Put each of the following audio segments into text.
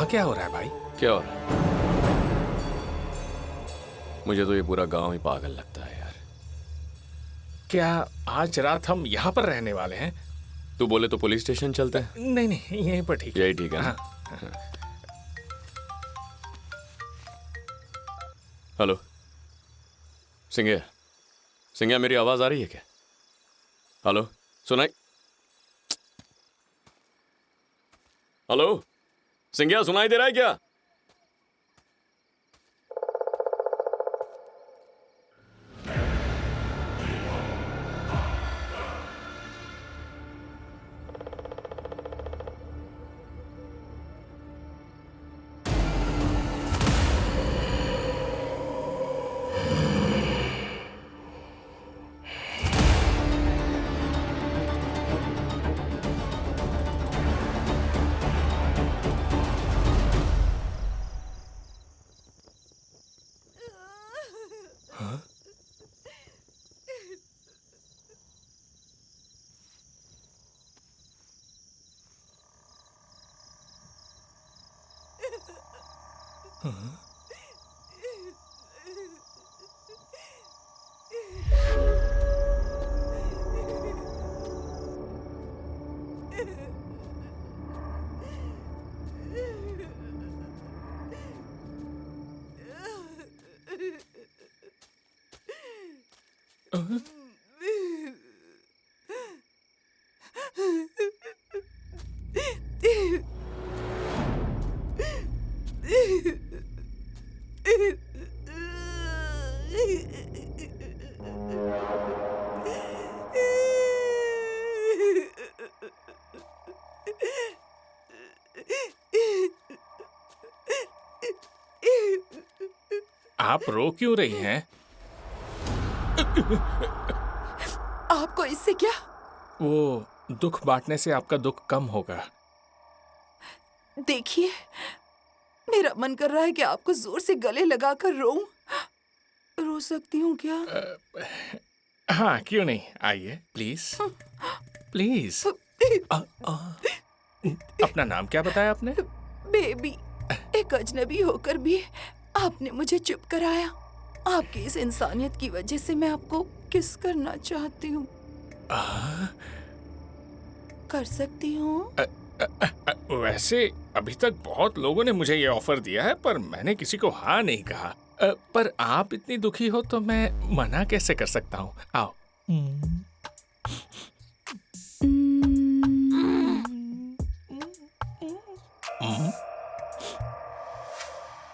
वहां क्या हो रहा है भाई? क्या हो रहा है? मुझे तो ये पूरा गांव ही पागल लगता है यार। क्या आज रात हम यहाँ पर रहने वाले हैं? तू बोले तो पुलिस स्टेशन चलते हैं। नहीं नहीं, यहीं पर ठीक है। यही ठीक है ना? हाँ। हेलो सिंघिया, सिंघिया मेरी आवाज आ रही है क्या? हेलो सुनाई? हेलो सिंघिया, सुनाई दे रहा है क्या? आप रो क्यों रही हैं? आपको इससे क्या? वो दुख बांटने से आपका दुख कम होगा। देखिए, मेरा मन कर रहा है कि आपको जोर से गले लगाकर रोऊं। रो सकती हूँ क्या? हाँ, क्यों नहीं, आइए प्लीज प्लीज। अपना नाम क्या बताया आपने? बेबी। एक अजनबी होकर भी आपने मुझे चुप कराया। आपकी इस इंसानियत की वजह से मैं आपको किस करना चाहती हूँ। कर सकती हूँ? वैसे अभी तक बहुत लोगों ने मुझे ये ऑफर दिया है, पर मैंने किसी को हाँ नहीं कहा। पर आप इतनी दुखी हो तो मैं मना कैसे कर सकता हूँ? आओ।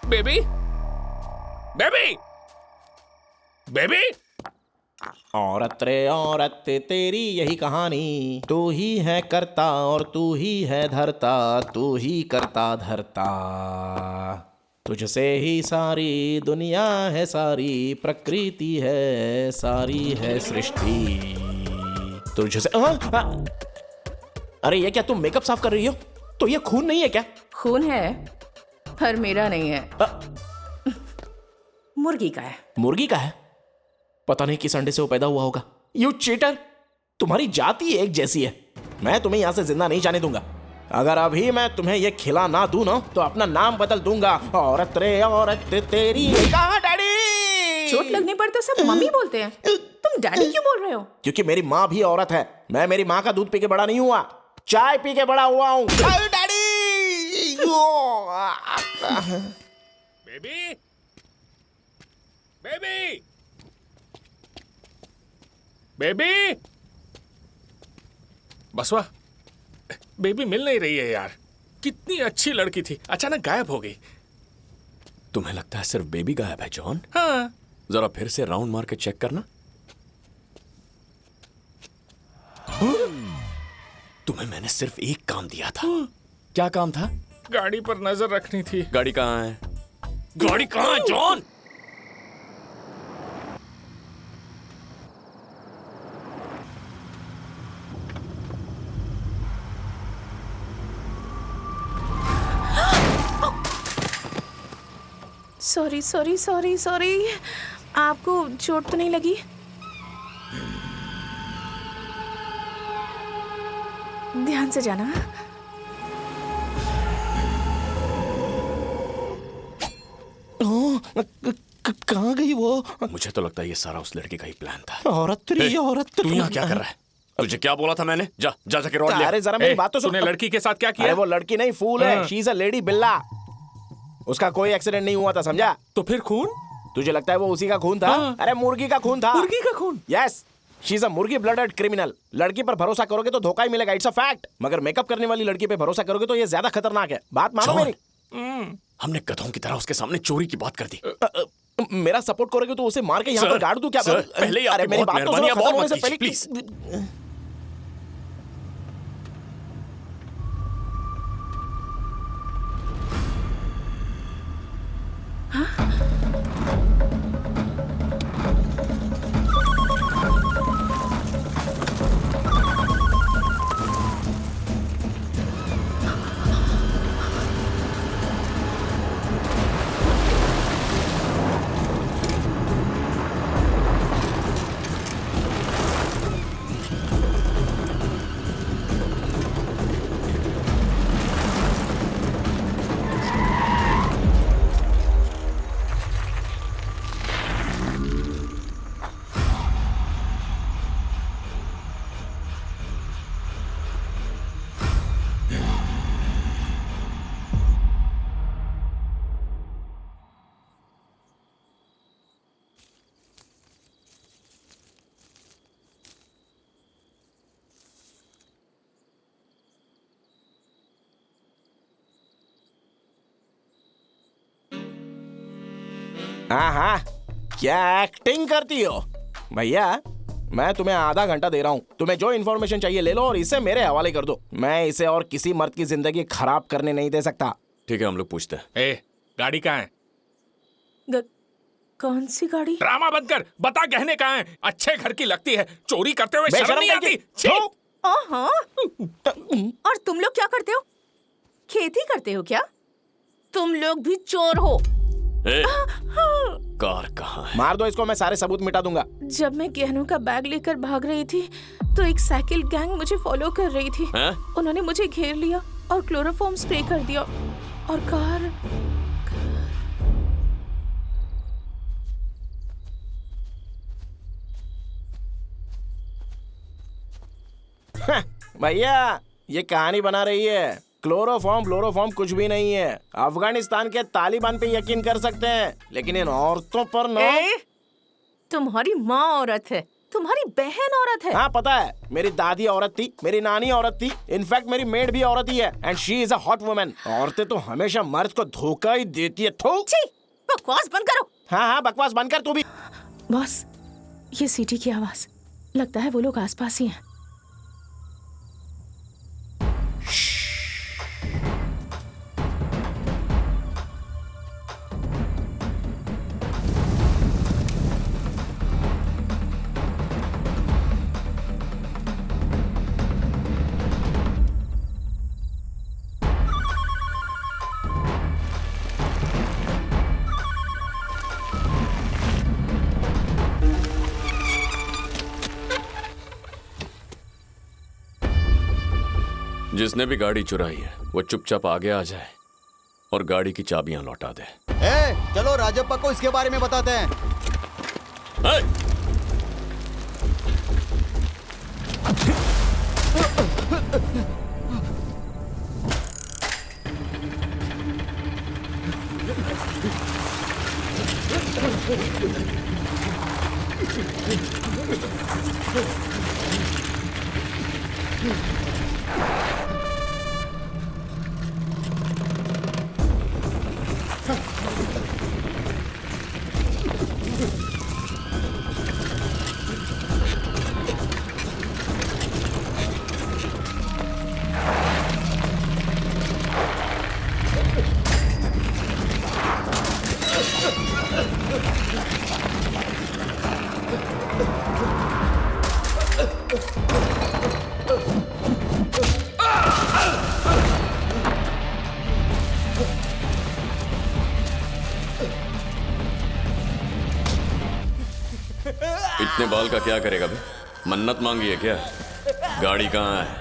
Baby, baby, baby. औरत रे औरत तेरी यही कहानी, तू ही है करता और तू ही है धरता, तू ही करता धरता, तुझसे ही सारी दुनिया है, सारी प्रकृति है, सारी है सृष्टि तुझसे। अरे ये क्या, तुम मेकअप साफ कर रही हो? तो ये खून नहीं है क्या? खून है पर मेरा नहीं है, मुर्गी का है। मुर्गी का है? पता नहीं किस अंडे से वो पैदा हुआ होगा। यू चीटर, तुम्हारी जाति एक जैसी है। मैं तुम्हें यहाँ से जिंदा नहीं जाने दूंगा। अगर अभी मैं तुम्हें ये खिला ना दूं ना तो अपना नाम बदल दूंगा। औरत रे औरत तेरी। कहाँ डैडी? चोट लगने पर तो सब मम्मी बोलते हैं, तुम डैडी क्यों बोल रहे हो? क्योंकि मेरी माँ भी औरत है। मैं मेरी माँ का दूध पी के बड़ा नहीं हुआ, चाय पी के बड़ा हुआ हूँ। डैडी। Baby, baby, baby. बसवा, बेबी मिल नहीं रही है यार। कितनी अच्छी लड़की थी, अचानक गायब हो गई। तुम्हें लगता है सिर्फ बेबी गायब है जॉन? हाँ। जरा फिर से राउंड मार के चेक करना। तुम्हें मैंने सिर्फ एक काम दिया था। क्या काम था? गाड़ी पर नजर रखनी थी। गाड़ी कहाँ है? गाड़ी कहाँ है John? Sorry sorry sorry sorry, आपको चोट तो नहीं लगी? ध्यान से जाना। कहाँ गई वो? मुझे तो लगता है ये सारा उस लड़के का ही प्लान था। औरत तेरी औरत। तू यहाँ क्या कर रहा है? तुझे क्या बोला था मैंने? जा जा जाके रॉड ले। अरे जरा मेरी बात तो सुन। तूने लड़की के साथ क्या अरे किया? वो लड़की नहीं, फूल है। शी इज अ लेडी बिल्ला। उसका कोई एक्सीडेंट नहीं हुआ था, समझा? तो फिर खून? तुझे लगता है वो उसी का खून था? अरे मुर्गी का खून था। मुर्गी का खून? यस, शी इज अ मुर्गी ब्लडेड क्रिमिनल। लड़की पर भरोसा करोगे तो धोखा ही मिलेगा, इट्स अ फैक्ट। मगर मेकअप करने वाली लड़की पे भरोसा करोगे तो ये ज्यादा खतरनाक है। बात मानो जॉन, मेरी। हमने गधों की तरह उसके सामने चोरी की बात कर दी। मेरा सपोर्ट करोगे तो उसे मार के यहाँ सर, पर गाड़ दूं क्या? सर, पहले ही आपकी मेरी बहुत बात तो सुनो, मेहरबानी, खत्म आप और होने से मत पहले कीजिए, हाँ हाँ, क्या एक्टिंग करती हो भैया? मैं तुम्हें आधा घंटा दे रहा हूँ। तुम्हें जो इन्फॉर्मेशन चाहिए ले लो और इसे मेरे हवाले कर दो। मैं इसे और किसी मर्द की जिंदगी खराब करने नहीं दे सकता। ठीक है, हम लोग पूछते हैं। ए, गाड़ी कहाँ है? कौन सी गाड़ी? ड्रामा बंद कर, बता गहने कहाँ हैं? अच्छे घर की लगती है, चोरी करते हुए शर्म नहीं आती? छी! हाँ। और तुम लोग क्या करते हो? खेती करते हो क्या? तुम लोग भी चोर हो। ए, कार कहाँ है? मार दो इसको, मैं सारे सबूत मिटा दूंगा। जब मैं गहनों का बैग लेकर भाग रही थी तो एक साइकिल गैंग मुझे फॉलो कर रही थी। हैं? उन्होंने मुझे घेर लिया और क्लोरोफॉर्म स्प्रे कर दिया और कार भैया ये कहानी बना रही है। क्लोरोफॉर्म कुछ भी नहीं है। अफगानिस्तान के तालिबान पे यकीन कर सकते हैं, लेकिन इन औरतों पर नो। तुम्हारी माँ औरत है, तुम्हारी बहन औरत है। हाँ पता है, मेरी दादी औरत थी, मेरी नानी औरत थी, इनफैक्ट मेरी मेड भी औरत ही है, and she is a hot woman. औरतें तो हमेशा मर्द को धोखा ही देती है। थू। छी, बकवास बंद करो। हाँ बकवास बंद कर तू भी। बॉस, ये सीटी की आवाज, लगता है वो लोग आसपास ही हैं। जिसने भी गाड़ी चुराई है वो चुपचाप आगे आ जाए और गाड़ी की चाबियां लौटा दे। चलो राजप्पा को इसके बारे में बताते हैं। इतने बाल का क्या करेगा बे? मन्नत मांगी है क्या? गाड़ी कहाँ है?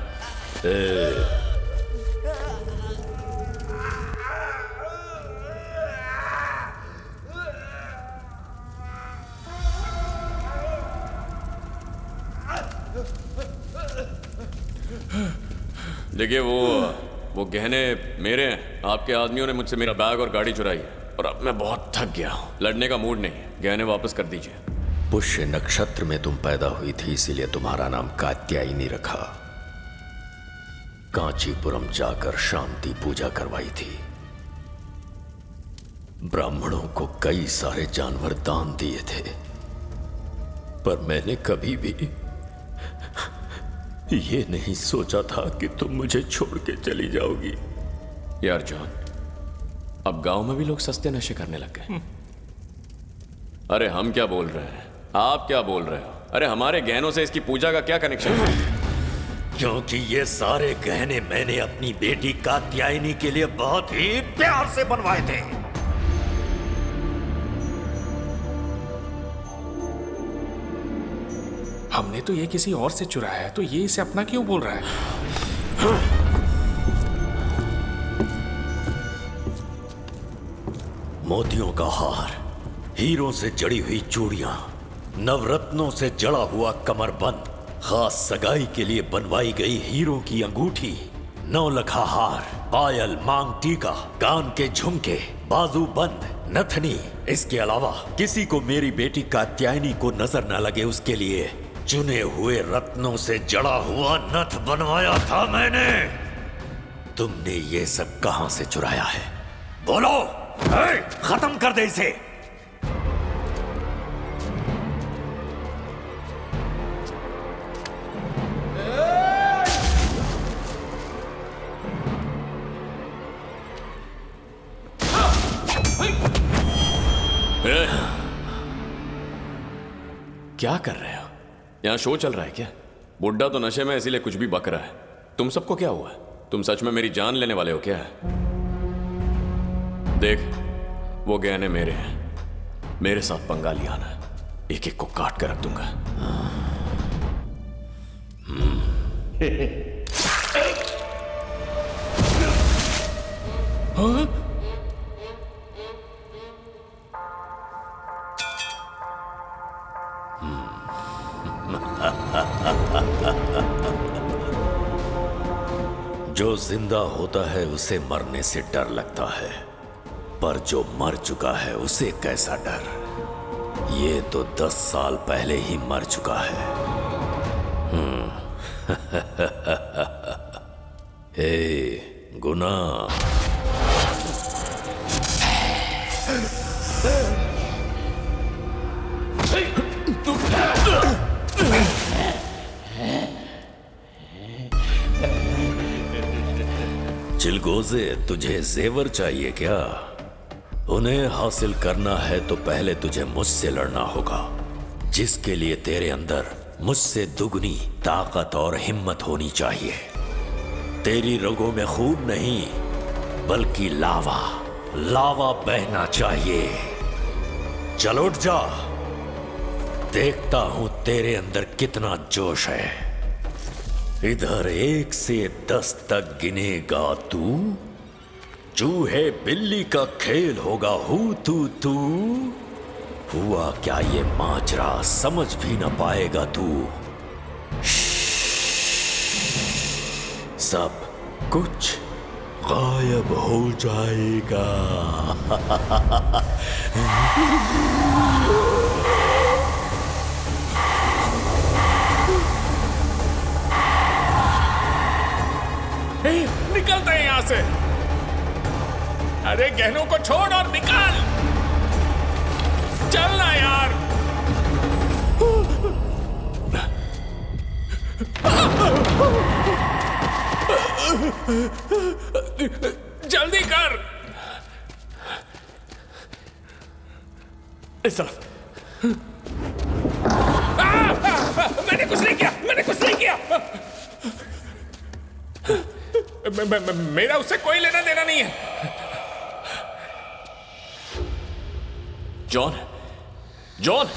देखिए वो गहने मेरे हैं। आपके आदमियों ने मुझसे मेरा बैग और गाड़ी चुराई है और अब मैं बहुत थक गया हूँ। लड़ने का मूड नहीं है। गहने वापस कर दीजिए। पुष्य नक्षत्र में तुम पैदा हुई थी, इसीलिए तुम्हारा नाम कात्यायनी रखा। कांचीपुरम जाकर शांति पूजा करवाई थी। ब्राह्मणों को कई सारे जानवर दान दिए थे, पर मैंने कभी भी ये नहीं सोचा था कि तुम मुझे छोड़ के चली जाओगी। यार जॉन, अब गांव में भी लोग सस्ते नशे करने लग गए। अरे हम क्या बोल रहे हैं, आप क्या बोल रहे हो? अरे हमारे गहनों से इसकी पूजा का क्या कनेक्शन है? क्योंकि ये सारे गहने मैंने अपनी बेटी कात्यायनी के लिए बहुत ही प्यार से बनवाए थे। हमने तो ये किसी और से चुराया है, तो ये इसे अपना क्यों बोल रहा है? मोतियों का हार, हीरों से जड़ी हुई चूड़ियां, नवरत्नों से जड़ा हुआ कमरबंद, खास सगाई के लिए बनवाई गई हीरों की अंगूठी, 9 लखा हार, पायल, मांग टीका, कान के झुमके, बाजू बंद, नथनी। इसके अलावा किसी को मेरी बेटी कात्यायनी को नजर न लगे उसके लिए चुने हुए रत्नों से जड़ा हुआ नथ बनवाया था मैंने। तुमने ये सब कहां से चुराया है? बोलो, खत्म कर दे इसे। क्या कर रहे हो? यहाँ शो चल रहा है क्या? बुड्ढा तो नशे में इसीलिए कुछ भी बक रहा है। तुम सबको क्या हुआ? तुम सच में मेरी जान लेने वाले हो क्या? देख, वो गहने मेरे हैं। मेरे साथ पंगा लिया ना, एक एक को काट कर रख दूंगा। जो जिंदा होता है उसे मरने से डर लगता है, पर जो मर चुका है उसे कैसा डर? ये तो 10 साल पहले ही मर चुका है। हे गुना, चिलगोजे, तुझे जेवर चाहिए क्या? उन्हें हासिल करना है तो पहले तुझे मुझसे लड़ना होगा, जिसके लिए तेरे अंदर मुझसे दुगनी ताकत और हिम्मत होनी चाहिए। तेरी रगों में खून नहीं, बल्कि लावा बहना चाहिए। चल उठ जा, देखता हूं तेरे अंदर कितना जोश है। इधर 1 से 10 तक गिनेगा तू, चूहे बिल्ली का खेल होगा हू तू। हुआ क्या ये माजरा समझ भी न पाएगा तू। सब कुछ गायब हो जाएगा। निकलते हैं यहाँ से। अरे गहनों को छोड़ और निकाल। चलना यार। जल्दी कर। इस तरफ। मैंने कुछ नहीं किया, मैंने कुछ नहीं किया। मेरा उससे कोई लेना देना नहीं है। जॉन, जॉन,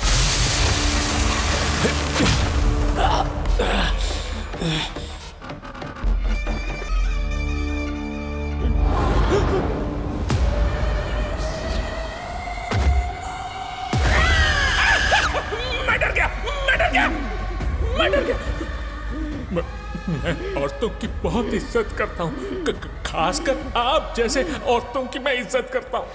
मैं डर गया, मैं डर गया, मैं डर गया। मैं औरतों की बहुत इज्जत करता हूँ, खासकर आप जैसे औरतों की मैं इज्जत करता हूँ।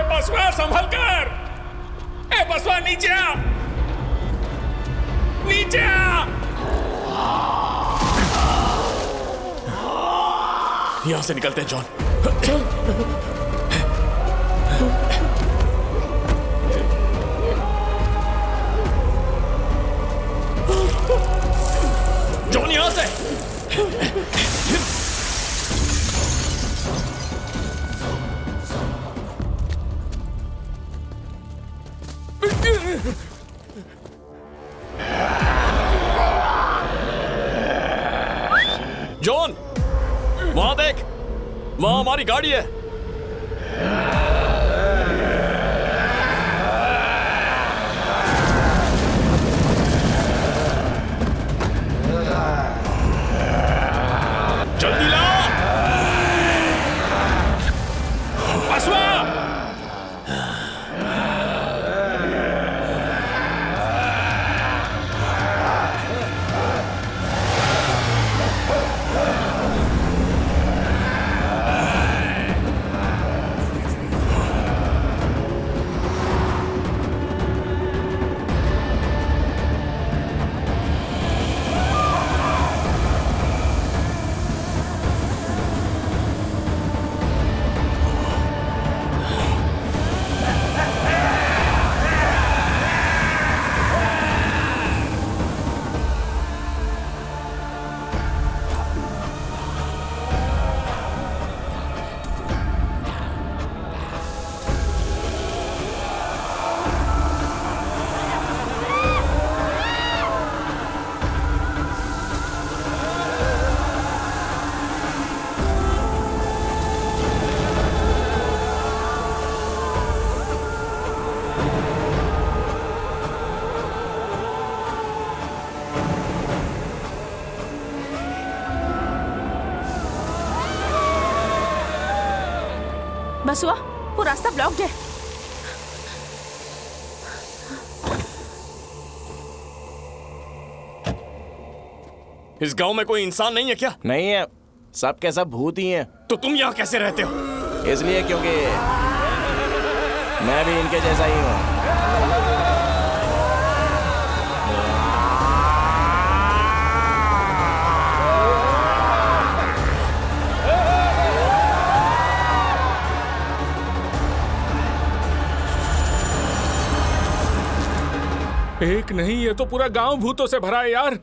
बसवा संभल कर! ए बसवा नीचे आ! नीचे आ! यहां से निकलते हैं जॉन। जॉन यहां से! जॉन, वहां देख, वहां हमारी गाड़ी है। जल्दी ला! बसवा! बसुआ, वो रास्ता ब्लॉक्ड है। इस गांव में कोई इंसान नहीं है क्या? नहीं है, सब के सब भूत ही हैं। तो तुम यहाँ कैसे रहते हो? इसलिए क्योंकि मैं भी इनके जैसा ही हूँ। एक नहीं, ये तो पूरा गांव भूतों से भरा है यार।